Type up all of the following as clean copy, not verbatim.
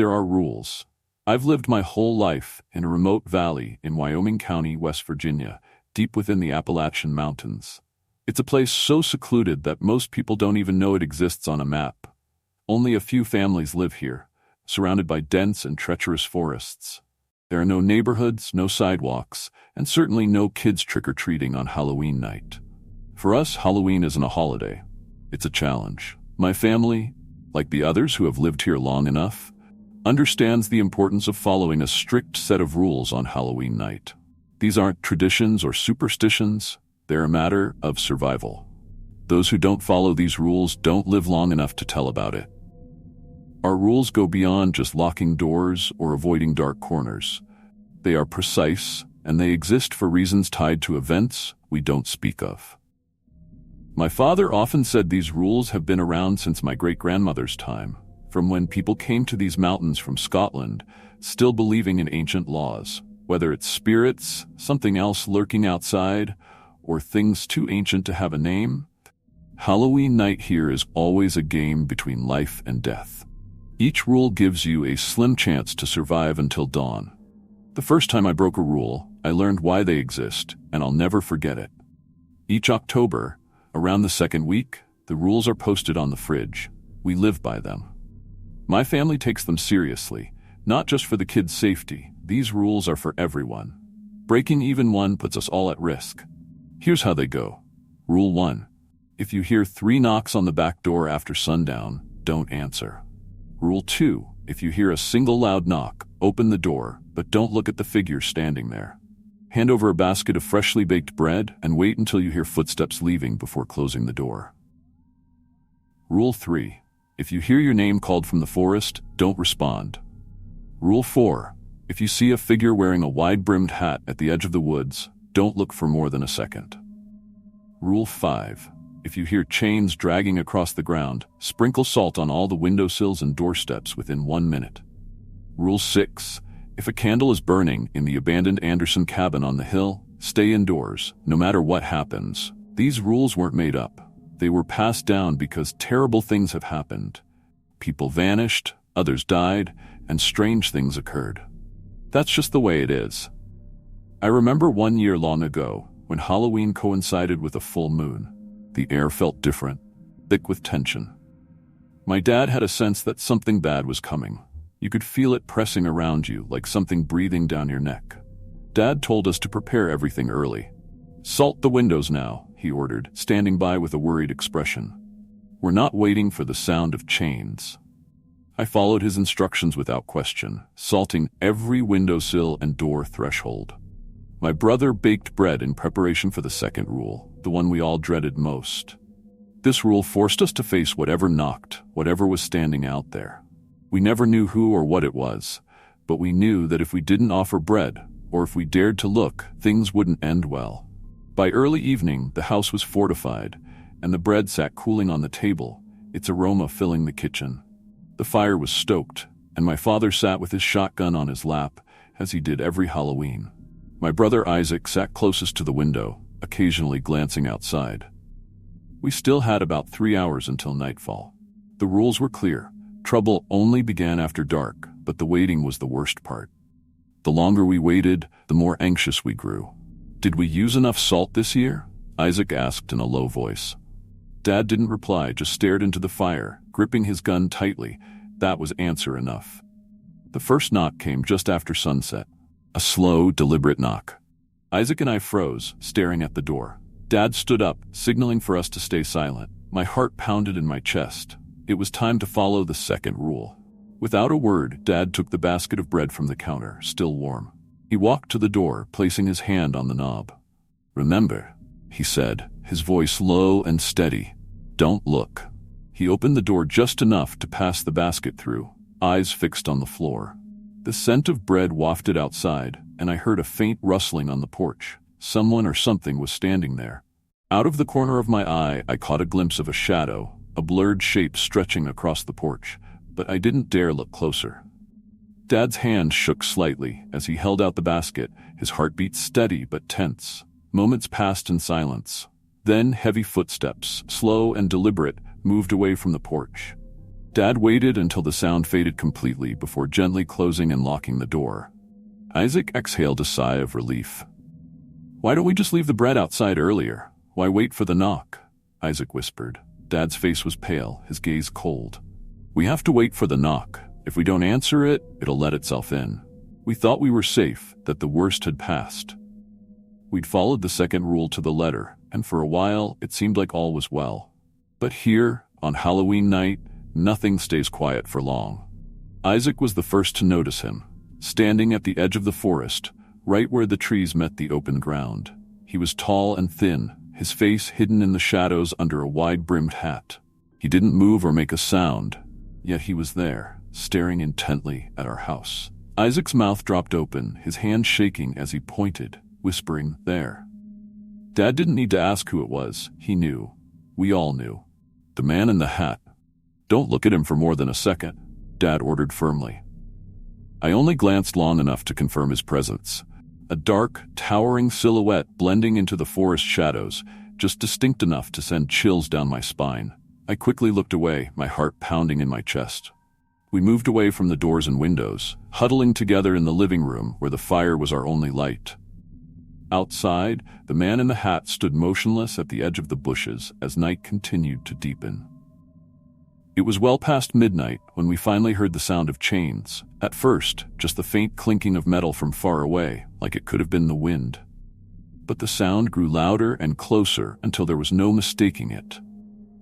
there are rules. I've lived my whole life in a remote valley in Wyoming County, West Virginia, deep within the Appalachian Mountains. It's a place so secluded that most people don't even know it exists on a map. Only a few families live here, surrounded by dense and treacherous forests. There are no neighborhoods, no sidewalks, and certainly no kids trick-or-treating on Halloween night. For us, Halloween isn't a holiday. It's a challenge. My family, like the others who have lived here long enough, understands the importance of following a strict set of rules on Halloween night. These aren't traditions or superstitions, they're a matter of survival. Those who don't follow these rules don't live long enough to tell about it. Our rules go beyond just locking doors or avoiding dark corners. They are precise, and they exist for reasons tied to events we don't speak of. My father often said these rules have been around since my great-grandmother's time, from when people came to these mountains from Scotland, still believing in ancient laws, whether it's spirits, something else lurking outside, or things too ancient to have a name. Halloween night here is always a game between life and death. Each rule gives you a slim chance to survive until dawn. The first time I broke a rule, I learned why they exist, and I'll never forget it. Each October, around the second week, the rules are posted on the fridge. We live by them. My family takes them seriously, not just for the kids' safety. These rules are for everyone. Breaking even one puts us all at risk. Here's how they go. Rule 1. If you hear 3 knocks on the back door after sundown, don't answer. Rule 2. If you hear a single loud knock, open the door, but don't look at the figure standing there. Hand over a basket of freshly baked bread and wait until you hear footsteps leaving before closing the door. Rule 3. If you hear your name called from the forest, don't respond. Rule 4. If you see a figure wearing a wide-brimmed hat at the edge of the woods, don't look for more than a second. Rule 5. If you hear chains dragging across the ground, sprinkle salt on all the windowsills and doorsteps within 1 minute. Rule 6. If a candle is burning in the abandoned Anderson cabin on the hill, stay indoors, no matter what happens. These rules weren't made up. They were passed down because terrible things have happened. People vanished, others died, and strange things occurred. That's just the way it is. I remember one year long ago, when Halloween coincided with a full moon. The air felt different, thick with tension. My dad had a sense that something bad was coming. You could feel it pressing around you like something breathing down your neck. Dad told us to prepare everything early. "Salt the windows now," he ordered, standing by with a worried expression. "We're not waiting for the sound of chains." I followed his instructions without question, salting every windowsill and door threshold. My brother baked bread in preparation for the second rule, the one we all dreaded most. This rule forced us to face whatever knocked, whatever was standing out there. We never knew who or what it was, but we knew that if we didn't offer bread, or if we dared to look, things wouldn't end well. By early evening, the house was fortified, and the bread sat cooling on the table, its aroma filling the kitchen. The fire was stoked, and my father sat with his shotgun on his lap, as he did every Halloween. My brother Isaac sat closest to the window, occasionally glancing outside. We still had about 3 hours until nightfall. The rules were clear. Trouble only began after dark, but the waiting was the worst part. The longer we waited, the more anxious we grew. "Did we use enough salt this year?" Isaac asked in a low voice. Dad didn't reply, just stared into the fire, gripping his gun tightly. That was answer enough. The first knock came just after sunset. A slow, deliberate knock. Isaac and I froze, staring at the door. Dad stood up, signaling for us to stay silent. My heart pounded in my chest. It was time to follow the second rule. Without a word, Dad took the basket of bread from the counter, still warm. He walked to the door, placing his hand on the knob. "Remember," he said, his voice low and steady. "Don't look." He opened the door just enough to pass the basket through, eyes fixed on the floor. The scent of bread wafted outside, and I heard a faint rustling on the porch. Someone or something was standing there. Out of the corner of my eye, I caught a glimpse of a shadow, a blurred shape stretching across the porch, but I didn't dare look closer. Dad's hand shook slightly as he held out the basket, his heartbeat steady but tense. Moments passed in silence. Then heavy footsteps, slow and deliberate, moved away from the porch. Dad waited until the sound faded completely before gently closing and locking the door. Isaac exhaled a sigh of relief. "Why don't we just leave the bread outside earlier? Why wait for the knock?" Isaac whispered. Dad's face was pale, his gaze cold. "We have to wait for the knock. If we don't answer it, it'll let itself in. We thought we were safe, that the worst had passed." We'd followed the second rule to the letter, and for a while it seemed like all was well. But here, on Halloween night, nothing stays quiet for long. Isaac was the first to notice him, standing at the edge of the forest, right where the trees met the open ground. He was tall and thin, his face hidden in the shadows under a wide-brimmed hat. He didn't move or make a sound, yet he was there, staring intently at our house. Isaac's mouth dropped open, his hand shaking as he pointed, whispering, "There." Dad didn't need to ask who it was. He knew. We all knew. The man in the hat. "Don't look at him for more than a second," Dad ordered firmly. I only glanced long enough to confirm his presence. A dark, towering silhouette blending into the forest shadows, just distinct enough to send chills down my spine. I quickly looked away, my heart pounding in my chest. We moved away from the doors and windows, huddling together in the living room where the fire was our only light. Outside, the man in the hat stood motionless at the edge of the bushes as night continued to deepen. It was well past midnight when we finally heard the sound of chains. At first, just the faint clinking of metal from far away, like it could have been the wind. But the sound grew louder and closer until there was no mistaking it.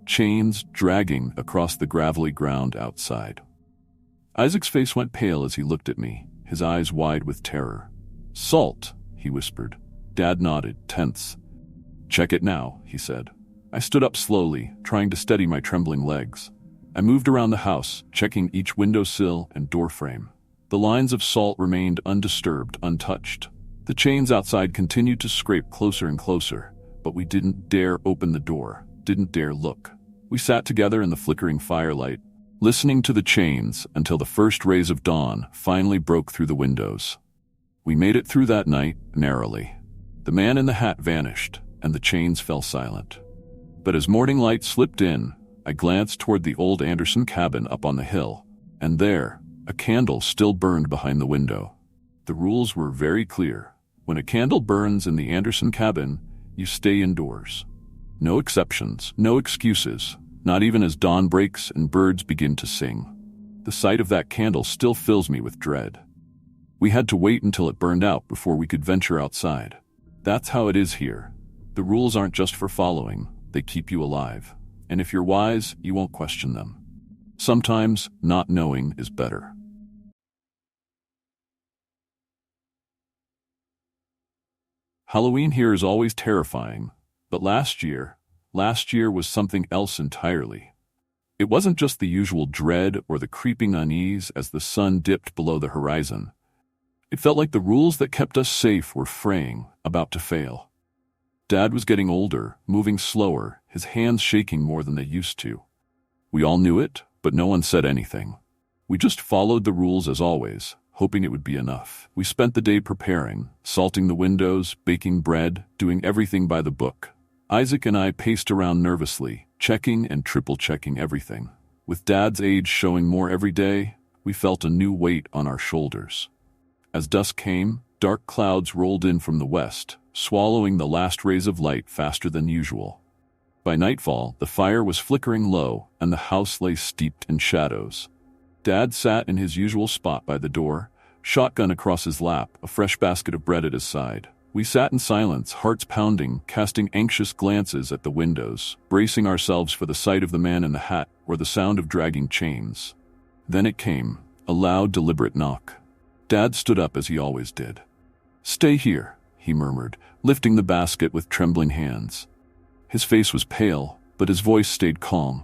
Chains dragging across the gravelly ground outside. Isaac's face went pale as he looked at me, his eyes wide with terror. "Salt," he whispered. Dad nodded, tense. "Check it now," he said. I stood up slowly, trying to steady my trembling legs. I moved around the house, checking each windowsill and doorframe. The lines of salt remained undisturbed, untouched. The chains outside continued to scrape closer and closer, but we didn't dare open the door, didn't dare look. We sat together in the flickering firelight, listening to the chains until the first rays of dawn finally broke through the windows. We made it through that night, narrowly. The man in the hat vanished, and the chains fell silent. But as morning light slipped in, I glanced toward the old Anderson cabin up on the hill, and there, a candle still burned behind the window. The rules were very clear. When a candle burns in the Anderson cabin, you stay indoors. No exceptions, no excuses, not even as dawn breaks and birds begin to sing. The sight of that candle still fills me with dread. We had to wait until it burned out before we could venture outside. That's how it is here. The rules aren't just for following, they keep you alive. And if you're wise, you won't question them. Sometimes, not knowing is better. Halloween here is always terrifying, but last year was something else entirely. It wasn't just the usual dread or the creeping unease as the sun dipped below the horizon. It felt like the rules that kept us safe were fraying, about to fail. Dad was getting older, moving slower, his hands shaking more than they used to. We all knew it, but no one said anything. We just followed the rules as always, hoping it would be enough. We spent the day preparing, salting the windows, baking bread, doing everything by the book. Isaac and I paced around nervously, checking and triple-checking everything. With Dad's age showing more every day, we felt a new weight on our shoulders. As dusk came, dark clouds rolled in from the west, swallowing the last rays of light faster than usual. By nightfall, the fire was flickering low, and the house lay steeped in shadows. Dad sat in his usual spot by the door, shotgun across his lap, a fresh basket of bread at his side. We sat in silence, hearts pounding, casting anxious glances at the windows, bracing ourselves for the sight of the man in the hat or the sound of dragging chains. Then it came, a loud, deliberate knock. Dad stood up as he always did. "Stay here," he murmured, lifting the basket with trembling hands. His face was pale, but his voice stayed calm.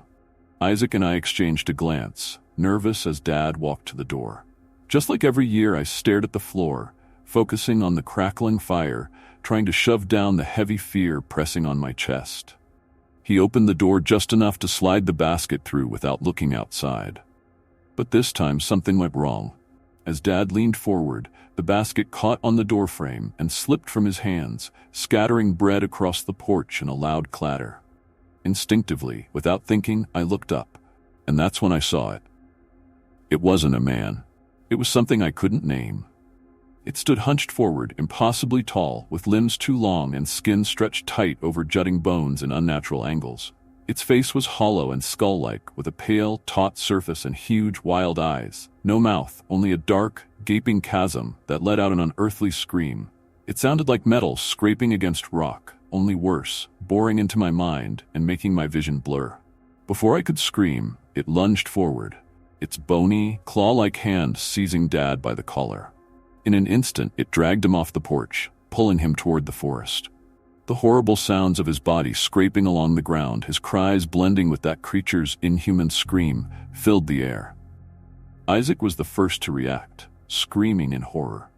Isaac and I exchanged a glance, nervous as Dad walked to the door. Just like every year, I stared at the floor, focusing on the crackling fire, trying to shove down the heavy fear pressing on my chest. He opened the door just enough to slide the basket through without looking outside. But this time something went wrong. As Dad leaned forward, the basket caught on the doorframe and slipped from his hands, scattering bread across the porch in a loud clatter. Instinctively, without thinking, I looked up, and that's when I saw it. It wasn't a man. It was something I couldn't name. It stood hunched forward, impossibly tall, with limbs too long and skin stretched tight over jutting bones in unnatural angles. Its face was hollow and skull-like, with a pale, taut surface and huge, wild eyes. No mouth, only a dark, gaping chasm that let out an unearthly scream. It sounded like metal scraping against rock, only worse, boring into my mind and making my vision blur. Before I could scream, it lunged forward, its bony, claw-like hand seizing Dad by the collar. In an instant, it dragged him off the porch, pulling him toward the forest. The horrible sounds of his body scraping along the ground, his cries blending with that creature's inhuman scream, filled the air. Isaac was the first to react, screaming in horror.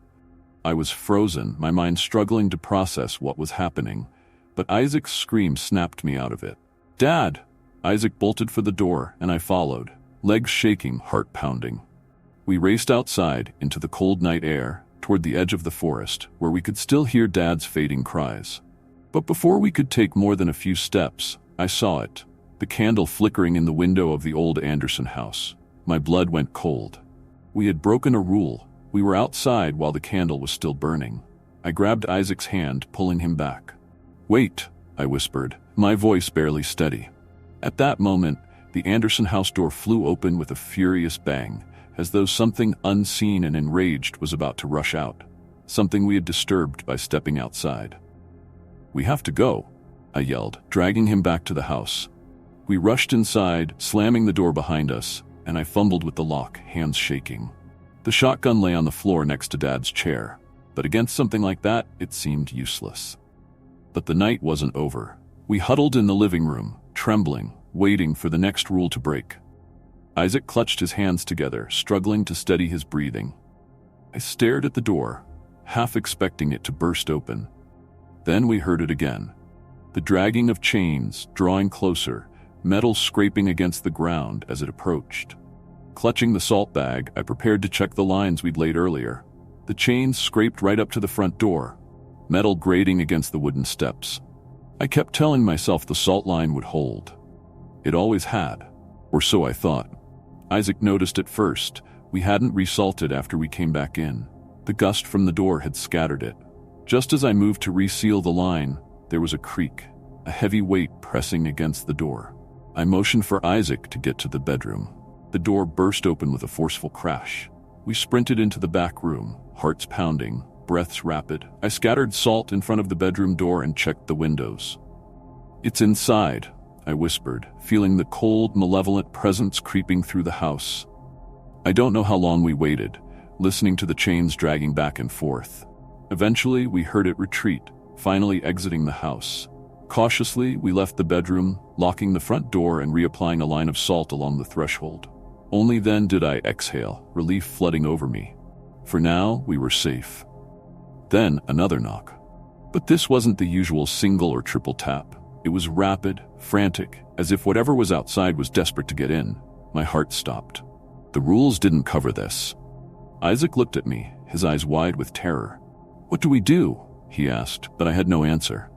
I was frozen, my mind struggling to process what was happening, but Isaac's scream snapped me out of it. "Dad!" Isaac bolted for the door, and I followed, legs shaking, heart pounding. We raced outside, into the cold night air, toward the edge of the forest, where we could still hear Dad's fading cries. But before we could take more than a few steps, I saw it, the candle flickering in the window of the old Anderson house. My blood went cold. We had broken a rule. We were outside while the candle was still burning. I grabbed Isaac's hand, pulling him back. "Wait," I whispered, my voice barely steady. At that moment, the Anderson house door flew open with a furious bang, as though something unseen and enraged was about to rush out, something we had disturbed by stepping outside. "We have to go," I yelled, dragging him back to the house. We rushed inside, slamming the door behind us, and I fumbled with the lock, hands shaking. The shotgun lay on the floor next to Dad's chair, but against something like that, it seemed useless. But the night wasn't over. We huddled in the living room, trembling, waiting for the next rule to break. Isaac clutched his hands together, struggling to steady his breathing. I stared at the door, half expecting it to burst open. Then we heard it again. The dragging of chains, drawing closer, metal scraping against the ground as it approached. Clutching the salt bag, I prepared to check the lines we'd laid earlier. The chains scraped right up to the front door, metal grating against the wooden steps. I kept telling myself the salt line would hold. It always had, or so I thought. Isaac noticed it first. We hadn't resalted after we came back in. The gust from the door had scattered it. Just as I moved to reseal the line, there was a creak, a heavy weight pressing against the door. I motioned for Isaac to get to the bedroom. The door burst open with a forceful crash. We sprinted into the back room, hearts pounding, breaths rapid. I scattered salt in front of the bedroom door and checked the windows. "It's inside," I whispered, feeling the cold, malevolent presence creeping through the house. I don't know how long we waited, listening to the chains dragging back and forth. Eventually, we heard it retreat, finally exiting the house. Cautiously, we left the bedroom, locking the front door and reapplying a line of salt along the threshold. Only then did I exhale, relief flooding over me. For now, we were safe. Then, another knock. But this wasn't the usual single or triple tap. It was rapid, frantic, as if whatever was outside was desperate to get in. My heart stopped. The rules didn't cover this. Isaac looked at me, his eyes wide with terror. "What do we do?" he asked, but I had no answer.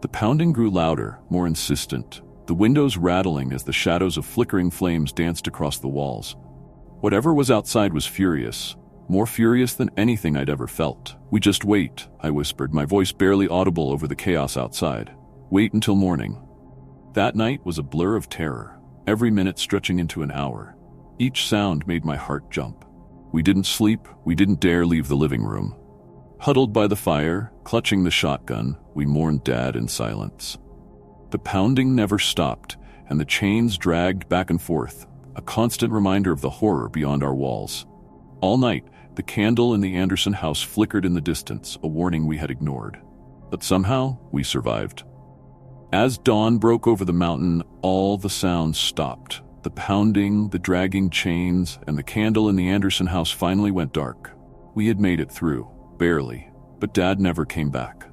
The pounding grew louder, more insistent, the windows rattling as the shadows of flickering flames danced across the walls. Whatever was outside was furious, more furious than anything I'd ever felt. "We just wait," I whispered, my voice barely audible over the chaos outside. "Wait until morning." That night was a blur of terror, every minute stretching into an hour. Each sound made my heart jump. We didn't sleep, we didn't dare leave the living room. Huddled by the fire, clutching the shotgun, we mourned Dad in silence. The pounding never stopped, and the chains dragged back and forth, a constant reminder of the horror beyond our walls. All night, the candle in the Anderson house flickered in the distance, a warning we had ignored. But somehow, we survived. As dawn broke over the mountain, all the sounds stopped. The pounding, the dragging chains, and the candle in the Anderson house finally went dark. We had made it through. Barely, but Dad never came back.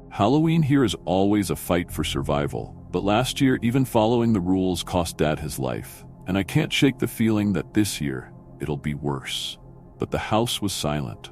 Halloween here is always a fight for survival, but last year even following the rules cost Dad his life, and I can't shake the feeling that this year it'll be worse. But the house was silent.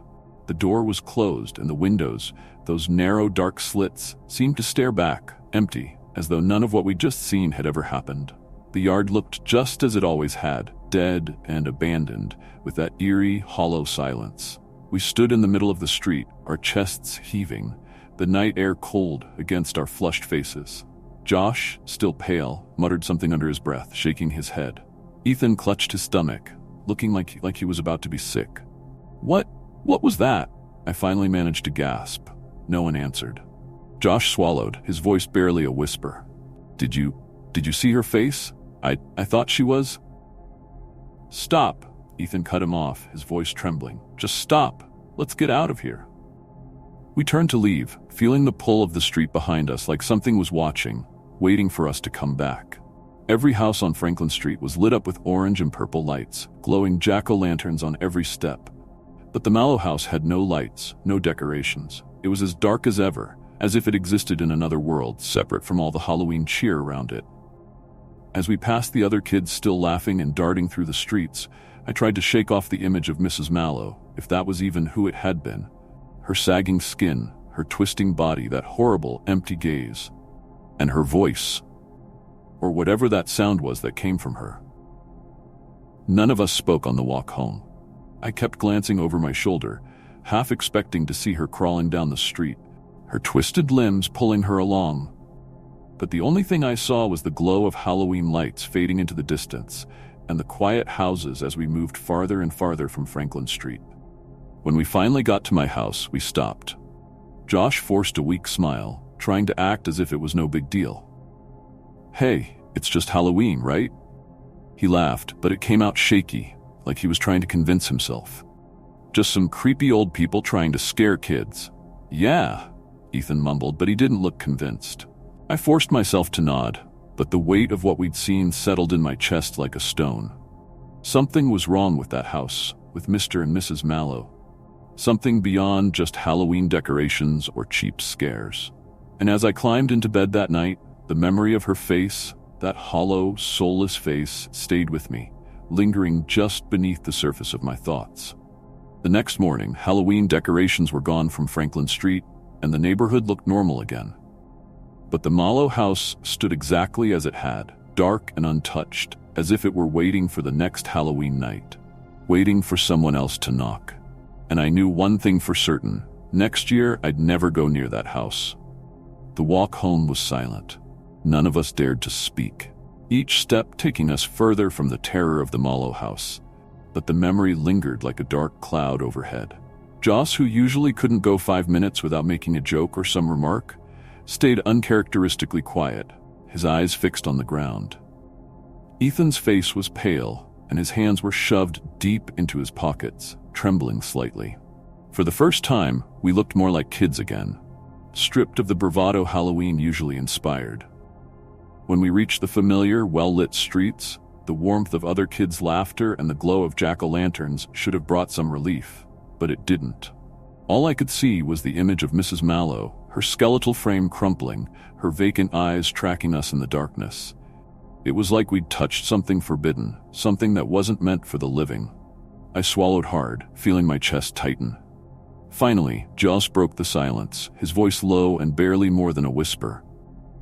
The door was closed and the windows, those narrow dark slits, seemed to stare back, empty, as though none of what we'd just seen had ever happened. The yard looked just as it always had, dead and abandoned, with that eerie, hollow silence. We stood in the middle of the street, our chests heaving, the night air cold against our flushed faces. Josh, still pale, muttered something under his breath, shaking his head. Ethan clutched his stomach, looking like he was about to be sick. What was that? I finally managed to gasp. No one answered. Josh swallowed, his voice barely a whisper. Did you see her face? I thought she was... Stop, Ethan cut him off, his voice trembling. Just stop. Let's get out of here. We turned to leave, feeling the pull of the street behind us like something was watching, waiting for us to come back. Every house on Franklin Street was lit up with orange and purple lights, glowing jack-o'-lanterns on every step. But the Mallow house had no lights, no decorations. It was as dark as ever, as if it existed in another world, separate from all the Halloween cheer around it. As we passed the other kids still laughing and darting through the streets, I tried to shake off the image of Mrs. Mallow, if that was even who it had been. Her sagging skin, her twisting body, that horrible, empty gaze. And her voice. Or whatever that sound was that came from her. None of us spoke on the walk home. I kept glancing over my shoulder, half expecting to see her crawling down the street, her twisted limbs pulling her along. But the only thing I saw was the glow of Halloween lights fading into the distance, and the quiet houses as we moved farther and farther from Franklin Street. When we finally got to my house, we stopped. Josh forced a weak smile, trying to act as if it was no big deal. Hey, it's just Halloween, right? He laughed, but it came out shaky, like he was trying to convince himself. Just some creepy old people trying to scare kids. Yeah, Ethan mumbled, but he didn't look convinced. I forced myself to nod, but the weight of what we'd seen settled in my chest like a stone. Something was wrong with that house, with Mr. and Mrs. Mallow. Something beyond just Halloween decorations or cheap scares. And as I climbed into bed that night, the memory of her face, that hollow, soulless face, stayed with me, lingering just beneath the surface of my thoughts. The next morning, Halloween decorations were gone from Franklin Street, and the neighborhood looked normal again. But the Mallow house stood exactly as it had, dark and untouched, as if it were waiting for the next Halloween night, waiting for someone else to knock. And I knew one thing for certain: next year I'd never go near that house. The walk home was silent. None of us dared to speak, each step taking us further from the terror of the Mallow house. But the memory lingered like a dark cloud overhead. Joss, who usually couldn't go 5 minutes without making a joke or some remark, stayed uncharacteristically quiet, his eyes fixed on the ground. Ethan's face was pale, and his hands were shoved deep into his pockets, trembling slightly. For the first time, we looked more like kids again, stripped of the bravado Halloween usually inspired. When we reached the familiar, well-lit streets, the warmth of other kids' laughter and the glow of jack-o'-lanterns should have brought some relief, but it didn't. All I could see was the image of Mrs. Mallow, her skeletal frame crumpling, her vacant eyes tracking us in the darkness. It was like we'd touched something forbidden, something that wasn't meant for the living. I swallowed hard, feeling my chest tighten. Finally, Joss broke the silence, his voice low and barely more than a whisper.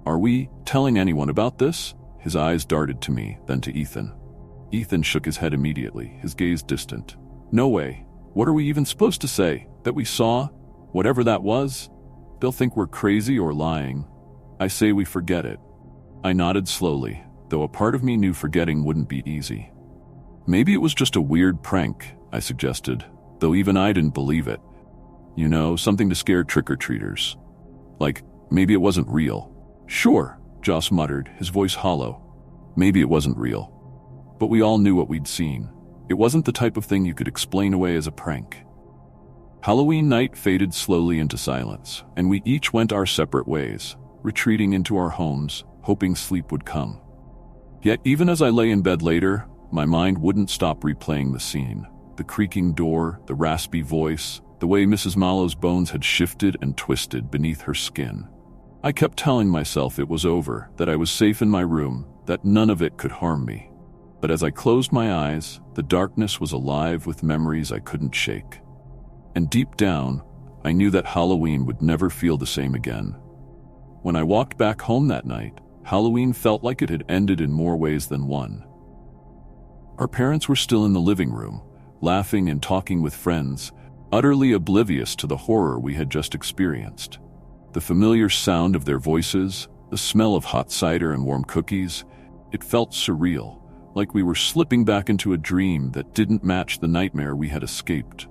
Are we telling anyone about this? His eyes darted to me, then to Ethan. Ethan shook his head immediately, his gaze distant. No way. What are we even supposed to say? That we saw? Whatever that was? They'll think we're crazy or lying. I say we forget it. I nodded slowly, though a part of me knew forgetting wouldn't be easy. Maybe it was just a weird prank, I suggested, though even I didn't believe it. You know, something to scare trick-or-treaters. Like, maybe it wasn't real. Sure, Joss muttered, his voice hollow. Maybe it wasn't real. But we all knew what we'd seen. It wasn't the type of thing you could explain away as a prank. Halloween night faded slowly into silence, and we each went our separate ways, retreating into our homes, hoping sleep would come. Yet even as I lay in bed later, my mind wouldn't stop replaying the scene. The creaking door, the raspy voice, the way Mrs. Mallow's bones had shifted and twisted beneath her skin. I kept telling myself it was over, that I was safe in my room, that none of it could harm me. But as I closed my eyes, the darkness was alive with memories I couldn't shake. And deep down, I knew that Halloween would never feel the same again. When I walked back home that night, Halloween felt like it had ended in more ways than one. Our parents were still in the living room, laughing and talking with friends, utterly oblivious to the horror we had just experienced. The familiar sound of their voices, the smell of hot cider and warm cookies, it felt surreal, like we were slipping back into a dream that didn't match the nightmare we had escaped.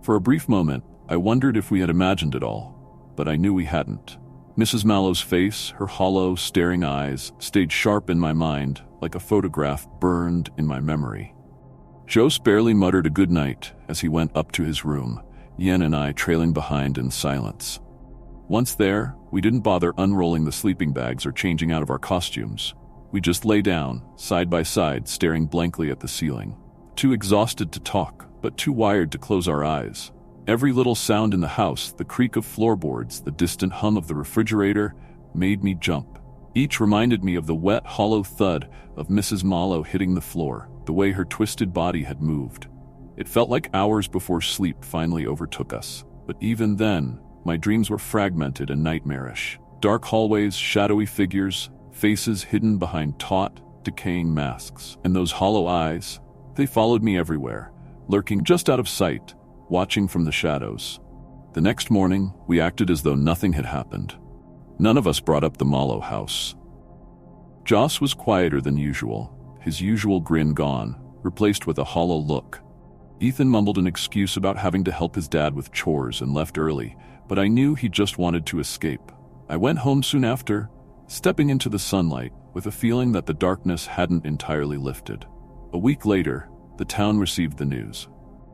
For a brief moment, I wondered if we had imagined it all, but I knew we hadn't. Mrs. Mallow's face, her hollow, staring eyes, stayed sharp in my mind, like a photograph burned in my memory. Joe barely muttered a good night as he went up to his room, Yen and I trailing behind in silence. Once there, we didn't bother unrolling the sleeping bags or changing out of our costumes. We just lay down, side by side, staring blankly at the ceiling. Too exhausted to talk, but too wired to close our eyes. Every little sound in the house, the creak of floorboards, the distant hum of the refrigerator, made me jump. Each reminded me of the wet, hollow thud of Mrs. Mallow hitting the floor, the way her twisted body had moved. It felt like hours before sleep finally overtook us. But even then, my dreams were fragmented and nightmarish. Dark hallways, shadowy figures, faces hidden behind taut, decaying masks. And those hollow eyes, they followed me everywhere, lurking just out of sight, watching from the shadows. The next morning, we acted as though nothing had happened. None of us brought up the Mallow house. Joss was quieter than usual, his usual grin gone, replaced with a hollow look. Ethan mumbled an excuse about having to help his dad with chores and left early, but I knew he just wanted to escape. I went home soon after, stepping into the sunlight with a feeling that the darkness hadn't entirely lifted. A week later, the town received the news.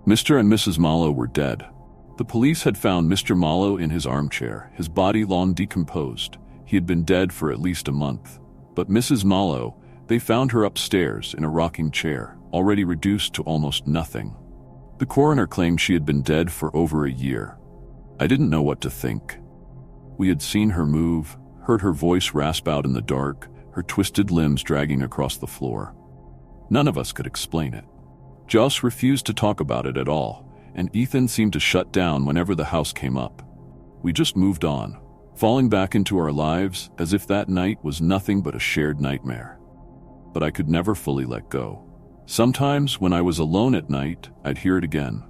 Mr. and Mrs. Mallow were dead. The police had found Mr. Mallow in his armchair, his body long decomposed. He had been dead for at least a month. But Mrs. Mallow, they found her upstairs in a rocking chair, already reduced to almost nothing. The coroner claimed she had been dead for over a year. I didn't know what to think. We had seen her move, heard her voice rasp out in the dark, her twisted limbs dragging across the floor. None of us could explain it. Joss refused to talk about it at all, and Ethan seemed to shut down whenever the house came up. We just moved on, falling back into our lives as if that night was nothing but a shared nightmare. But I could never fully let go. Sometimes, when I was alone at night, I'd hear it again.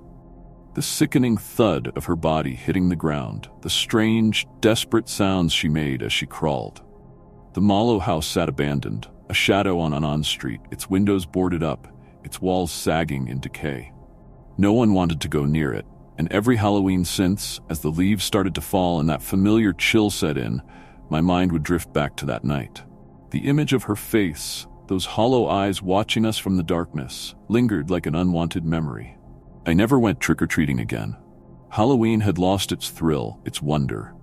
The sickening thud of her body hitting the ground, the strange, desperate sounds she made as she crawled. The Mallow house sat abandoned, a shadow on Anand Street, its windows boarded up, its walls sagging in decay. No one wanted to go near it, and every Halloween since, as the leaves started to fall and that familiar chill set in, my mind would drift back to that night. The image of her face, those hollow eyes watching us from the darkness, lingered like an unwanted memory. I never went trick-or-treating again. Halloween had lost its thrill, its wonder.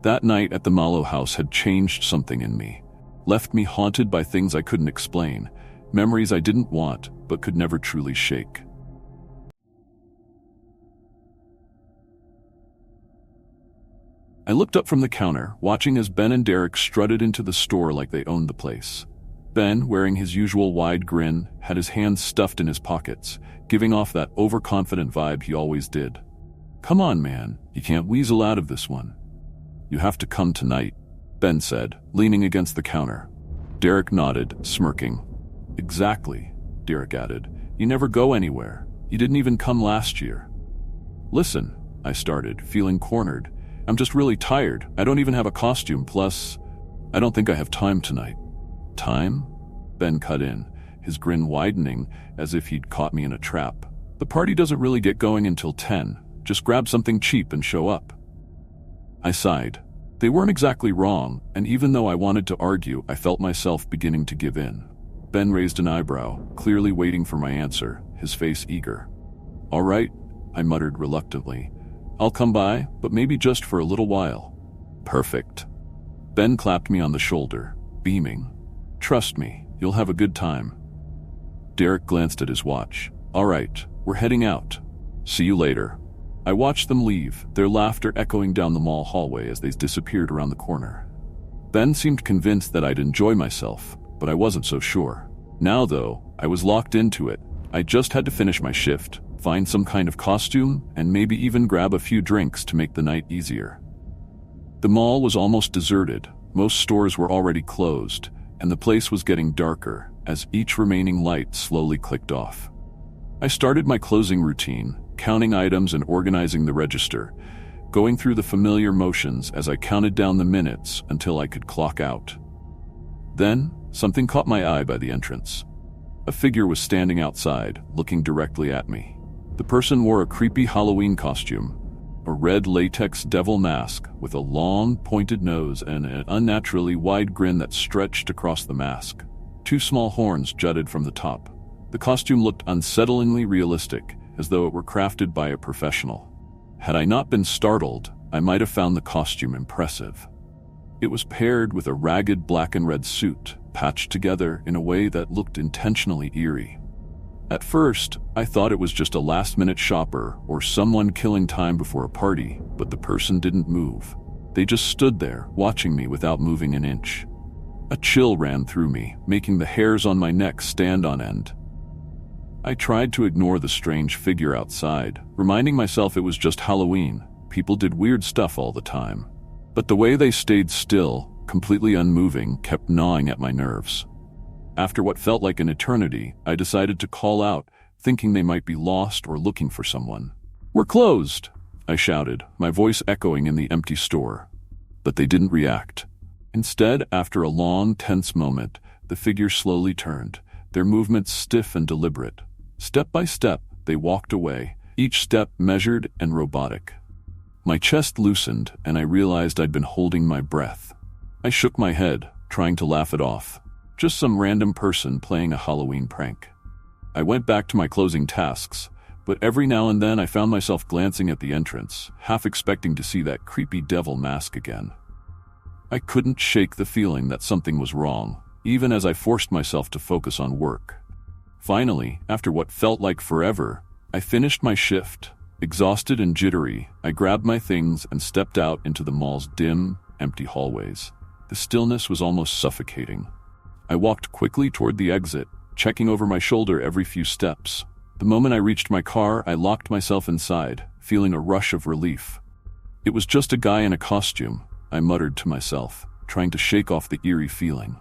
That night at the Mallow house had changed something in me, left me haunted by things I couldn't explain, memories I didn't want but could never truly shake. I looked up from the counter, watching as Ben and Derek strutted into the store like they owned the place. Ben, wearing his usual wide grin, had his hands stuffed in his pockets, giving off that overconfident vibe he always did. "Come on, man, you can't weasel out of this one." "You have to come tonight," Ben said, leaning against the counter. Derek nodded, smirking. "Exactly," Derek added. "You never go anywhere. You didn't even come last year." "Listen," I started, feeling cornered. "I'm just really tired. I don't even have a costume, plus, I don't think I have time tonight." "Time?" Ben cut in, his grin widening as if he'd caught me in a trap. "The party doesn't really get going until 10. Just grab something cheap and show up." I sighed. They weren't exactly wrong, and even though I wanted to argue, I felt myself beginning to give in. Ben raised an eyebrow, clearly waiting for my answer, his face eager. "All right," I muttered reluctantly. "I'll come by, but maybe just for a little while." "Perfect." Ben clapped me on the shoulder, beaming. "Trust me, you'll have a good time." Derek glanced at his watch. "All right, we're heading out. See you later." I watched them leave, their laughter echoing down the mall hallway as they disappeared around the corner. Ben seemed convinced that I'd enjoy myself, but I wasn't so sure. Now, though, I was locked into it. I just had to finish my shift, find some kind of costume, and maybe even grab a few drinks to make the night easier. The mall was almost deserted. Most stores were already closed, and the place was getting darker, as each remaining light slowly clicked off. I started my closing routine, counting items and organizing the register, going through the familiar motions as I counted down the minutes until I could clock out. Then, something caught my eye by the entrance. A figure was standing outside, looking directly at me. The person wore a creepy Halloween costume, a red latex devil mask with a long, pointed nose and an unnaturally wide grin that stretched across the mask. 2 small horns jutted from the top. The costume looked unsettlingly realistic, as though it were crafted by a professional. Had I not been startled, I might have found the costume impressive. It was paired with a ragged black and red suit, patched together in a way that looked intentionally eerie. At first, I thought it was just a last-minute shopper or someone killing time before a party, but the person didn't move. They just stood there, watching me without moving an inch. A chill ran through me, making the hairs on my neck stand on end. I tried to ignore the strange figure outside, reminding myself it was just Halloween. People did weird stuff all the time. But the way they stayed still, completely unmoving, kept gnawing at my nerves. After what felt like an eternity, I decided to call out, thinking they might be lost or looking for someone. "We're closed!" I shouted, my voice echoing in the empty store. But they didn't react. Instead, after a long, tense moment, the figure slowly turned, their movements stiff and deliberate. Step by step, they walked away, each step measured and robotic. My chest loosened, and I realized I'd been holding my breath. I shook my head, trying to laugh it off. Just some random person playing a Halloween prank. I went back to my closing tasks, but every now and then I found myself glancing at the entrance, half expecting to see that creepy devil mask again. I couldn't shake the feeling that something was wrong, even as I forced myself to focus on work. Finally, after what felt like forever, I finished my shift. Exhausted and jittery, I grabbed my things and stepped out into the mall's dim, empty hallways. The stillness was almost suffocating. I walked quickly toward the exit, checking over my shoulder every few steps. The moment I reached my car, I locked myself inside, feeling a rush of relief. It was just a guy in a costume, I muttered to myself, trying to shake off the eerie feeling.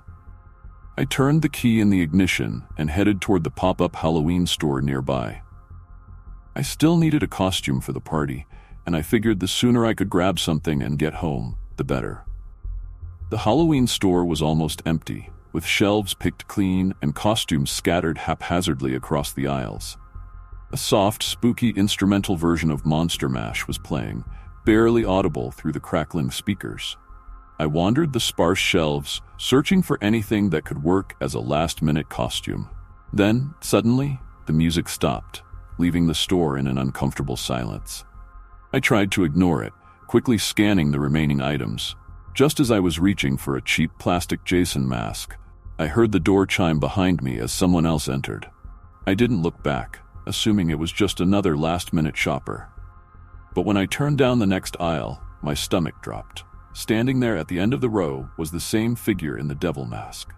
I turned the key in the ignition and headed toward the pop-up Halloween store nearby. I still needed a costume for the party, and I figured the sooner I could grab something and get home, the better. The Halloween store was almost empty, with shelves picked clean and costumes scattered haphazardly across the aisles. A soft, spooky instrumental version of Monster Mash was playing, barely audible through the crackling speakers. I wandered the sparse shelves, searching for anything that could work as a last-minute costume. Then, suddenly, the music stopped, leaving the store in an uncomfortable silence. I tried to ignore it, quickly scanning the remaining items. Just as I was reaching for a cheap plastic Jason mask, I heard the door chime behind me as someone else entered. I didn't look back, assuming it was just another last-minute shopper. But when I turned down the next aisle, my stomach dropped. Standing there at the end of the row was the same figure in the devil mask.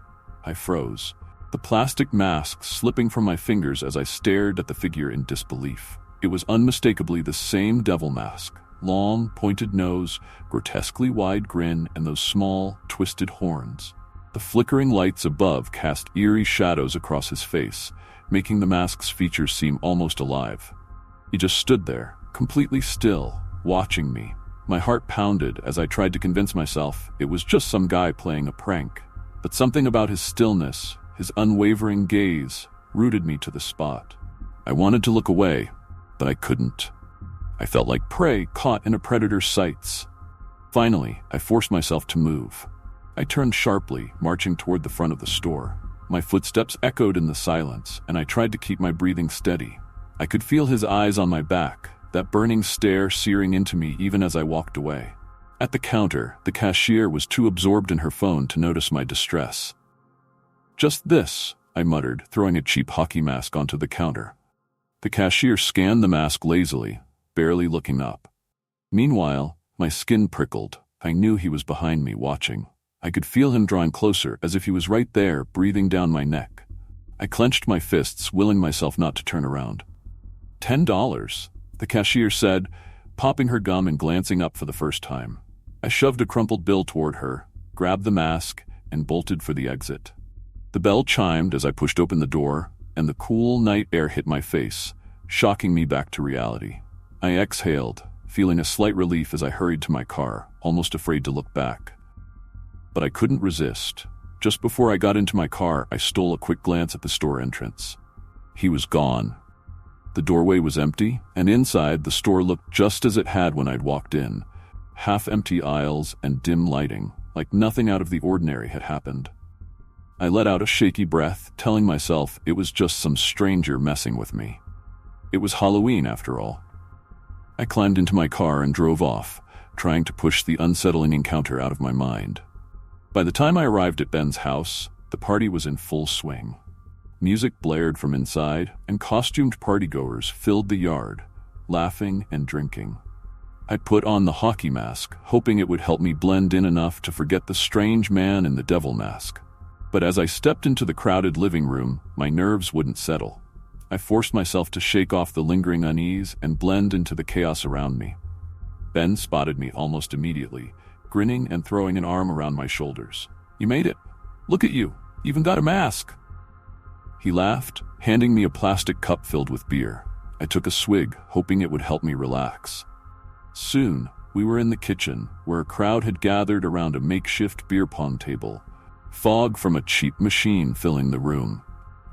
I froze, the plastic mask slipping from my fingers as I stared at the figure in disbelief. It was unmistakably the same devil mask. Long, pointed nose, grotesquely wide grin, and those small, twisted horns. The flickering lights above cast eerie shadows across his face, making the mask's features seem almost alive. He just stood there, completely still, watching me. My heart pounded as I tried to convince myself it was just some guy playing a prank. But something about his stillness, his unwavering gaze, rooted me to the spot. I wanted to look away, but I couldn't. I felt like prey caught in a predator's sights. Finally, I forced myself to move. I turned sharply, marching toward the front of the store. My footsteps echoed in the silence, and I tried to keep my breathing steady. I could feel his eyes on my back, that burning stare searing into me even as I walked away. At the counter, the cashier was too absorbed in her phone to notice my distress. "Just this," I muttered, throwing a cheap hockey mask onto the counter. The cashier scanned the mask lazily, barely looking up. Meanwhile, my skin prickled. I knew he was behind me, watching. I could feel him drawing closer, as if he was right there, breathing down my neck. I clenched my fists, willing myself not to turn around. $10, the cashier said, popping her gum and glancing up for the first time. I shoved a crumpled bill toward her, grabbed the mask, and bolted for the exit. The bell chimed as I pushed open the door, and the cool night air hit my face, shocking me back to reality. I exhaled, feeling a slight relief as I hurried to my car, almost afraid to look back. But I couldn't resist. Just before I got into my car, I stole a quick glance at the store entrance. He was gone. The doorway was empty, and inside, the store looked just as it had when I'd walked in. Half-empty aisles and dim lighting, like nothing out of the ordinary had happened. I let out a shaky breath, telling myself it was just some stranger messing with me. It was Halloween, after all. I climbed into my car and drove off, trying to push the unsettling encounter out of my mind. By the time I arrived at Ben's house, the party was in full swing. Music blared from inside, and costumed partygoers filled the yard, laughing and drinking. I put on the hockey mask, hoping it would help me blend in enough to forget the strange man in the devil mask. But as I stepped into the crowded living room, my nerves wouldn't settle. I forced myself to shake off the lingering unease and blend into the chaos around me. Ben spotted me almost immediately, grinning and throwing an arm around my shoulders. "You made it. Look at you. You even got a mask." He laughed, handing me a plastic cup filled with beer. I took a swig, hoping it would help me relax. Soon, we were in the kitchen, where a crowd had gathered around a makeshift beer pong table, fog from a cheap machine filling the room.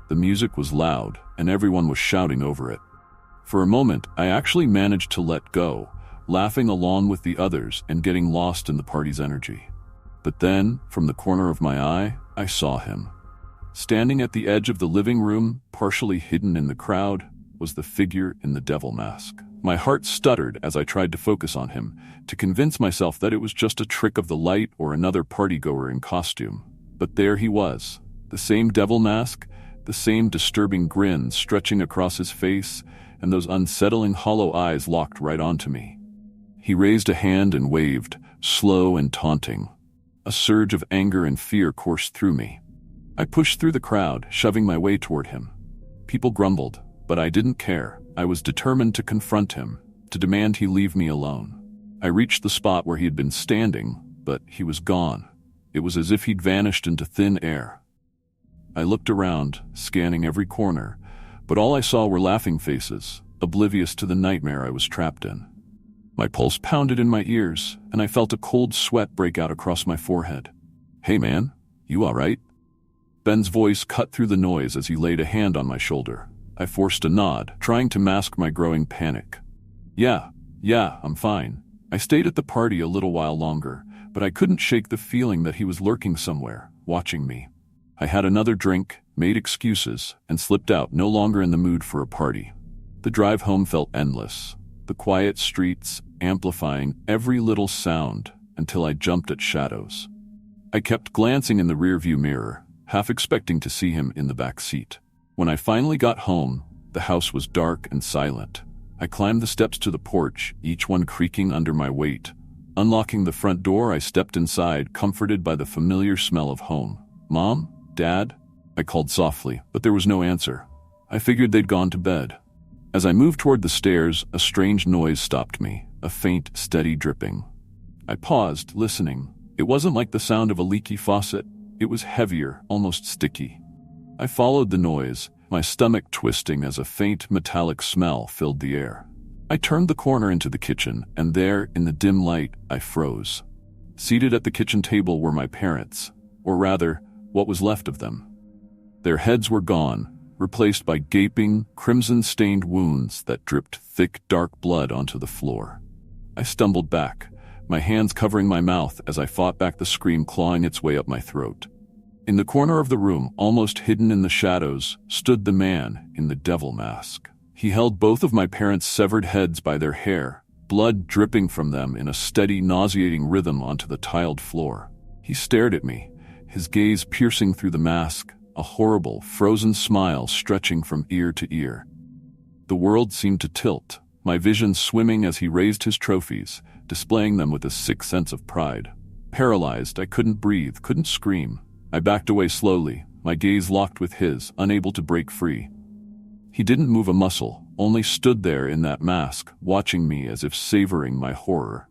The music was loud, and everyone was shouting over it. For a moment, I actually managed to let go, laughing along with the others and getting lost in the party's energy. But then, from the corner of my eye, I saw him. Standing at the edge of the living room, partially hidden in the crowd, was the figure in the devil mask. My heart stuttered as I tried to focus on him, to convince myself that it was just a trick of the light or another partygoer in costume. But there he was, the same devil mask, the same disturbing grin stretching across his face, and those unsettling hollow eyes locked right onto me. He raised a hand and waved, slow and taunting. A surge of anger and fear coursed through me. I pushed through the crowd, shoving my way toward him. People grumbled, but I didn't care. I was determined to confront him, to demand he leave me alone. I reached the spot where he had been standing, but he was gone. It was as if he'd vanished into thin air. I looked around, scanning every corner, but all I saw were laughing faces, oblivious to the nightmare I was trapped in. My pulse pounded in my ears, and I felt a cold sweat break out across my forehead. "Hey man, you all right?" Ben's voice cut through the noise as he laid a hand on my shoulder. I forced a nod, trying to mask my growing panic. Yeah, I'm fine. I stayed at the party a little while longer, but I couldn't shake the feeling that he was lurking somewhere, watching me. I had another drink, made excuses, and slipped out, no longer in the mood for a party. The drive home felt endless, the quiet streets amplifying every little sound until I jumped at shadows. I kept glancing in the rearview mirror, half expecting to see him in the back seat. When I finally got home, the house was dark and silent. I climbed the steps to the porch, each one creaking under my weight. Unlocking the front door, I stepped inside, comforted by the familiar smell of home. "Mom? Dad?" I called softly, but there was no answer. I figured they'd gone to bed. As I moved toward the stairs, a strange noise stopped me, a faint, steady dripping. I paused, listening. It wasn't like the sound of a leaky faucet. It was heavier, almost sticky. I followed the noise, my stomach twisting as a faint metallic smell filled the air. I turned the corner into the kitchen, and there, in the dim light, I froze. Seated at the kitchen table were my parents, or rather, what was left of them. Their heads were gone, replaced by gaping, crimson-stained wounds that dripped thick, dark blood onto the floor. I stumbled back, my hands covering my mouth as I fought back the scream clawing its way up my throat. In the corner of the room, almost hidden in the shadows, stood the man in the devil mask. He held both of my parents' severed heads by their hair, blood dripping from them in a steady, nauseating rhythm onto the tiled floor. He stared at me, his gaze piercing through the mask, a horrible, frozen smile stretching from ear to ear. The world seemed to tilt, my vision swimming as he raised his trophies, displaying them with a sick sense of pride. Paralyzed, I couldn't breathe, couldn't scream. I backed away slowly, my gaze locked with his, unable to break free. He didn't move a muscle, only stood there in that mask, watching me as if savoring my horror.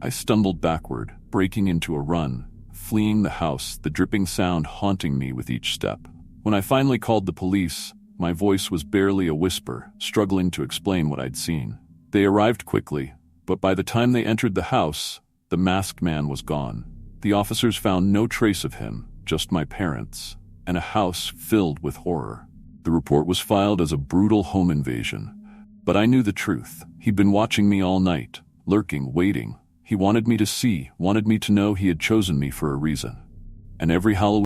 I stumbled backward, breaking into a run, fleeing the house, the dripping sound haunting me with each step. When I finally called the police, my voice was barely a whisper, struggling to explain what I'd seen. They arrived quickly, but by the time they entered the house, the masked man was gone. The officers found no trace of him, just my parents, and a house filled with horror. The report was filed as a brutal home invasion. But I knew the truth. He'd been watching me all night, lurking, waiting. He wanted me to see, wanted me to know he had chosen me for a reason. And every Halloween